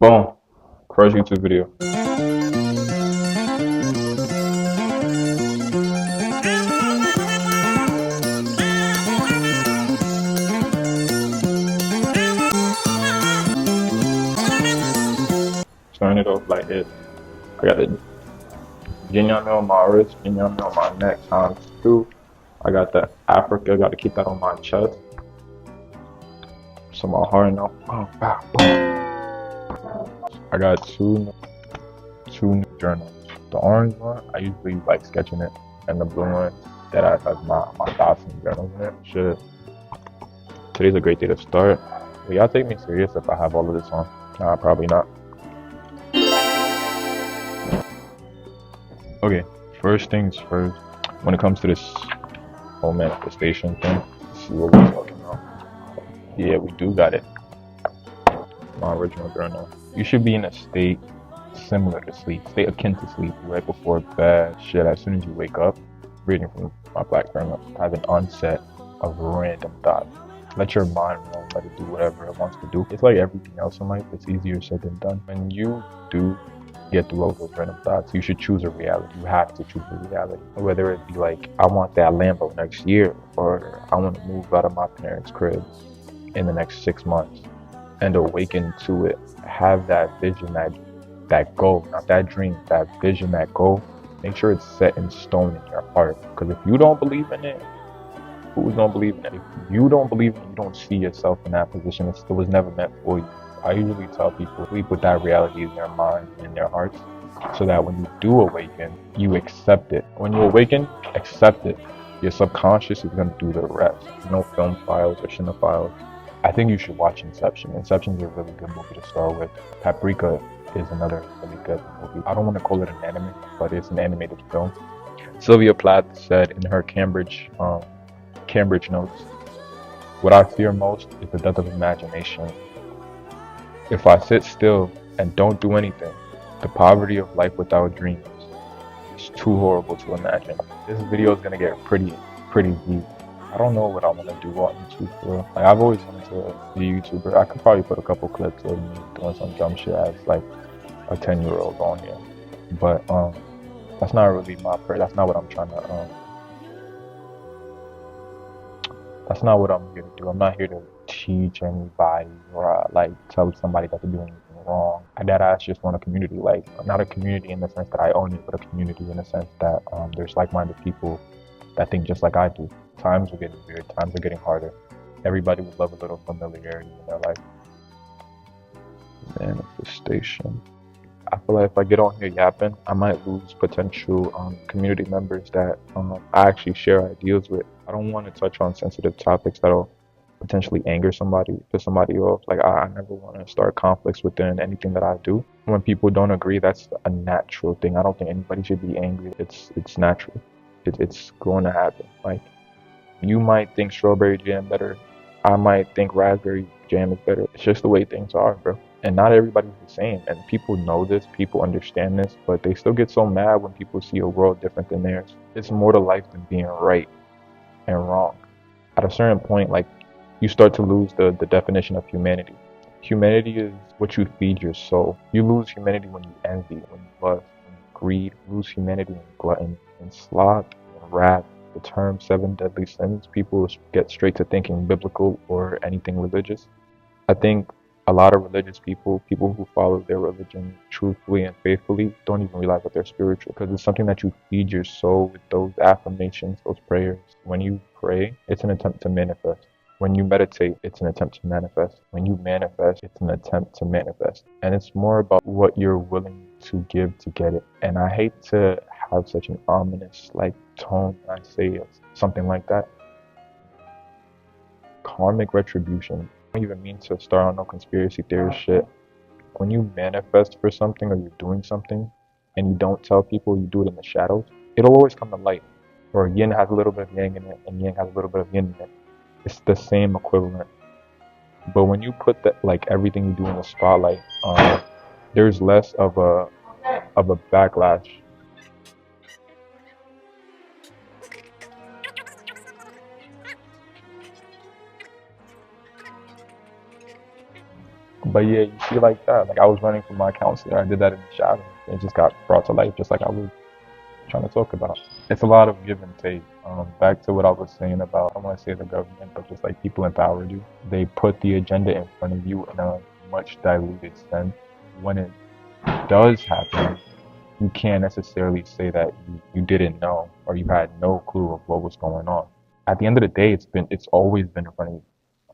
Boom. First YouTube video. Starting it off like this. I got the Jinyami on my wrist, Jinyami on my neck times two. I got the Africa, got to keep that on my chest. So my heart now. Oh, wow, boom. I got two new journals. The orange one, I usually like sketching it, and the blue one that I have my thoughts and journals in it. Shit. Today's a great day to start. Will y'all take me serious if I have all of this on? Nah, probably not. Okay, first things first. When it comes to this whole manifestation thing, let's see what we're talking about. Yeah, we do got it. My original journal. You should be in a state similar to sleep, state akin to sleep, right before bed. Shit, as soon as you wake up, reading from my black journal, have an onset of random thoughts. Let your mind roam, let it do whatever it wants to do. It's like everything else in life, it's easier said than done. When you do get through all those random thoughts, you should choose a reality. You have to choose a reality. Whether it be like, I want that Lambo next year, or I want to move out of my parents' crib in the next 6 months, and awaken to it. Have that vision, that goal, not that dream, that vision, that goal. Make sure it's set in stone in your heart. Because if you don't believe in it, who's gonna believe in it? If you don't believe in it, you don't see yourself in that position. It was never meant for you. I usually tell people, we put that reality in their mind and in their hearts, so that when you do awaken, you accept it. When you awaken, accept it. Your subconscious is gonna do the rest. No film files or cinephiles. I think you should watch Inception. Inception is a really good movie to start with. Paprika is another really good movie. I don't want to call it an anime, but it's an animated film. Sylvia Plath said in her Cambridge notes, "What I fear most is the death of imagination. If I sit still and don't do anything, the poverty of life without dreams is too horrible to imagine." This video is gonna get pretty deep. I don't know what I want to do on YouTube for real. Like, I've always wanted to be a YouTuber. I could probably put a couple clips of me doing some dumb shit as like a 10-year-old on here, but that's not really that's not what I'm trying to that's not what I'm here to do. I'm not here to teach anybody or like tell somebody that they're doing anything wrong. I just want a community, like not a community in the sense that I own it, but a community in the sense that there's like-minded people that think just like I do. Times are getting weird, times are getting harder. Everybody would love a little familiarity in their life. Manifestation. I feel like if I get on here yapping, I might lose potential community members that I actually share ideas with. I don't want to touch on sensitive topics that'll potentially anger somebody, piss somebody off. Like, I never want to start conflicts within anything that I do. When people don't agree, that's a natural thing. I don't think anybody should be angry. It's natural. It's going to happen. Like, you might think strawberry jam better. I might think raspberry jam is better. It's just the way things are, bro. And not everybody's the same. And people know this, people understand this, but they still get so mad when people see a world different than theirs. It's more to life than being right and wrong. At a certain point, like, you start to lose the definition of humanity. Humanity is what you feed your soul. You lose humanity when you envy, when you lust, when you greed. You lose humanity when glutton and sloth and wrath. The term 7 deadly sins, people get straight to thinking biblical or anything religious. I think a lot of religious people who follow their religion truthfully and faithfully, don't even realize that they're spiritual, because it's something that you feed your soul with, those affirmations, those prayers. When you pray, it's an attempt to manifest. When you meditate, it's an attempt to manifest. When you manifest, it's an attempt to manifest. And it's more about what you're willing to give to get it. And I hate to have such an ominous like tone when I say something like that. Karmic retribution. I don't even mean to start on no conspiracy theory shit. When you manifest for something or you're doing something and you don't tell people, you do it in the shadows, it'll always come to light. Or yin has a little bit of yang in it and yang has a little bit of yin in it. It's the same equivalent. But when you put that, like, everything you do in the spotlight, there's less of a backlash. But yeah, you see like that. Like I was running from my counselor. I did that in the shadow. It just got brought to life, just like I was trying to talk about. It's a lot of give and take. Back to what I was saying about, I don't want to say the government, but just like people in power do. They put the agenda in front of you in a much diluted sense. When it does happen, you can't necessarily say that you didn't know or you had no clue of what was going on. At the end of the day, it's always been in front of you.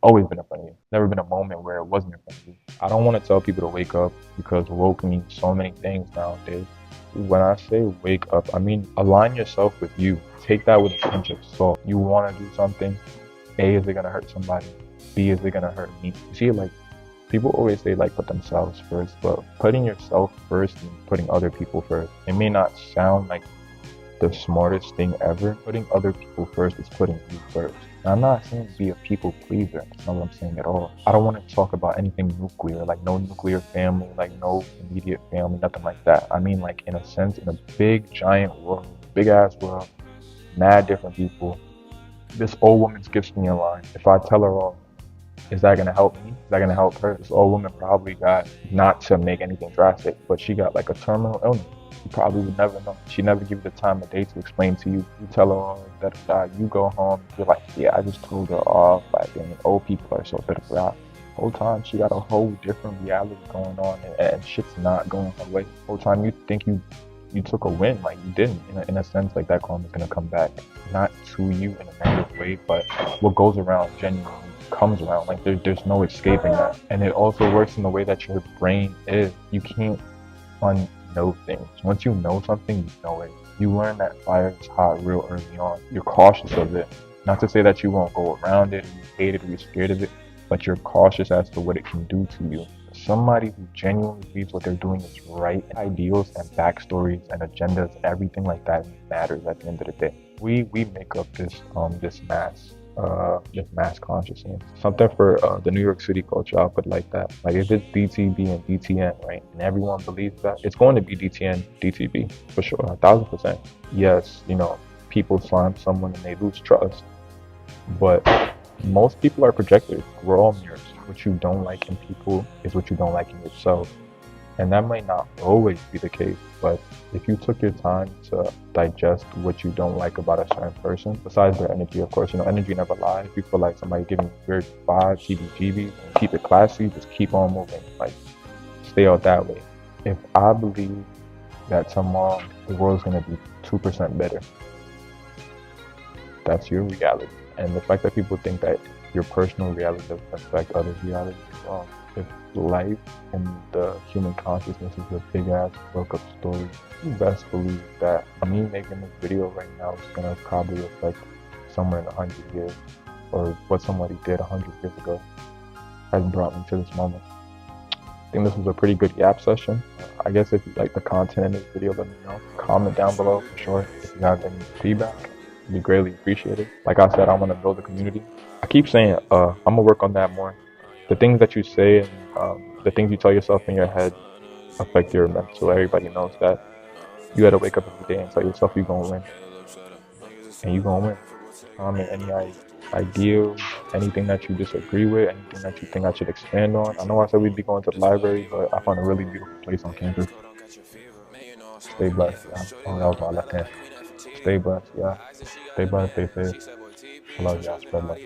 Always been in front of you. Never been a moment where it wasn't in front of you. I don't want to tell people to wake up because woke means so many things nowadays. When I say wake up, I mean align yourself with you. Take that with a pinch of salt. You want to do something. A, is it gonna hurt somebody? B, is it gonna hurt me? You see, like people always say like put themselves first, but putting yourself first and putting other people first. It may not sound like the smartest thing ever. Putting other people first is putting you first. And I'm not saying be a people pleaser. That's not what I'm saying at all. I don't want to talk about anything nuclear, like no nuclear family, like no immediate family, nothing like that. I mean like in a sense, in a big giant world, big ass world, mad different people. This old woman skips me in line. If I tell her off, is that gonna help me? Is that gonna help her? This old woman probably got, not to make anything drastic, but she got like a terminal illness. You probably would never know. She never give you the time of day to explain to you. You tell her all that, you go home, you're like, yeah, I just told her off. Like, and old people are so da. Whole time she got a whole different reality going on, and shit's not going her way. Whole time you think you took a win, like you didn't. In a sense, like that karma's gonna come back, not to you in a negative way, but what goes around genuinely comes around. Like there's no escaping that. And it also works in the way that your brain is. You can't unknow things. Once you know something, you know it. You learn that fire is hot real early on. You're cautious of it. Not to say that you won't go around it, or you hate it, or you're scared of it, but you're cautious as to what it can do to you. Somebody who genuinely believes what they're doing is right, ideals and backstories and agendas, everything like that matters at the end of the day. We make up this mass consciousness. Something for the New York City culture, I'll put it like that. Like if it's DTB and DTN, right, and everyone believes that, it's going to be DTN, DTB for sure, 1,000%. Yes, people find someone and they lose trust, but most people are projectors. We're all mirrors. What you don't like in people is what you don't like in yourself. And that might not always be the case, but if you took your time to digest what you don't like about a certain person, besides their energy, of course, energy never lies. If you feel like somebody giving you weird vibes, CBGBs, and keep it classy, just keep on moving. Like, stay out that way. If I believe that tomorrow the world's going to be 2% better, that's your reality. And the fact that people think that your personal reality doesn't affect others' reality is wrong. If life and the human consciousness is a big ass book of stories, you best believe that me making this video right now is gonna probably affect someone in 100 years, or what somebody did 100 years ago has brought me to this moment. I think this was a pretty good yap session. I guess if you like the content in this video, let me know. Comment down below for sure if you have any feedback. It'd be greatly appreciated. Like I said, I want to build a community. I keep saying I'm gonna work on that more. The things that you say and the things you tell yourself in your head affect your mental. Everybody knows that. You gotta wake up every day and tell yourself you're gonna win, and you're gonna win. Any ideals, anything that you disagree with, anything that you think I should expand on. I know I said we'd be going to the library, but I found a really beautiful place on campus. Stay blessed, yeah. Oh, that was my left hand. Stay blessed, yeah. Stay blessed, stay safe. I love y'all. Spread love.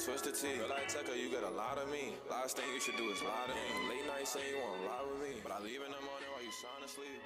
Twisted tea, like Tucker, you get a lot of me. Last thing you should do is lie to me. Late night saying you won't lie with me, but I leave in the morning while you sound asleep.